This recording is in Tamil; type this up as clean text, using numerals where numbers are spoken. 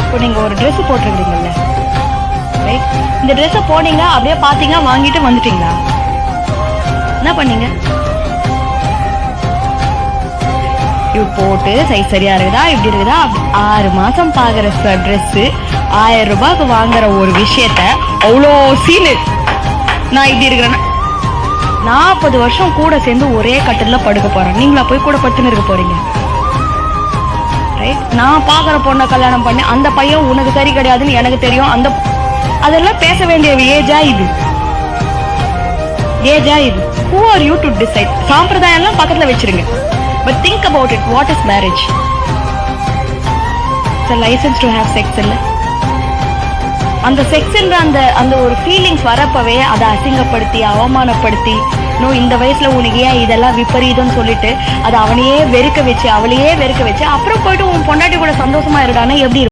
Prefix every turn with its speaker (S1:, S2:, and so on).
S1: இப்போ நீங்க ஒரு Dress போட்டிருக்கீங்கல்ல, ரைட்? இந்த Dress போனீங்க, அப்படியே பாத்தீங்க, வாங்கிட்டு வந்துட்டீங்களா? என்ன பண்ணீங்க? இது போட்டு சைஸ் சரியா இருக்குதா, இப்படி இருக்குதா? 6 மாசம் பாக்குற Dress 1000 ரூபாய்க்கு வாங்குற ஒரு விஷயத்த அவ்வளோ சீனு. நான் இப்படி இருக்கிறேன்னா 40 வருஷம் கூட சேர்ந்து ஒரே கட்டில படுக்க போறேன். நீங்களா போய் கூட படுத்துன்னு இருக்க போறீங்க, ரைட்? நான் பாக்குற பொண்ணை கல்யாணம் பண்ணி அந்த பையன் உனக்கு சரி கிடையாதுன்னு எனக்கு தெரியும். அதெல்லாம் பேச வேண்டிய ஏஜா இது? ஏஜா இது? Who are you to decide? சாம்பிரதாயம் எல்லாம் பக்கத்துல வச்சிருங்க. But think about it. What is marriage? It's a license to have sex இல்ல? அந்த செக்ஸ்ன்ற அந்த ஒரு ஃபீலிங்ஸ் வரப்பவே அதை அசிங்கப்படுத்தி அவமானப்படுத்தி, இந்த வயசுல உனக்கு ஏன் இதெல்லாம் விபரீதம்னு சொல்லிட்டு அதை அவனையே வெறுக்க வச்சு அவளையே வெறுக்க வச்சு அப்புறம் போயிட்டு உன் பொண்டாட்டி கூட சந்தோஷமா இருடானா எப்படி இருக்கும்?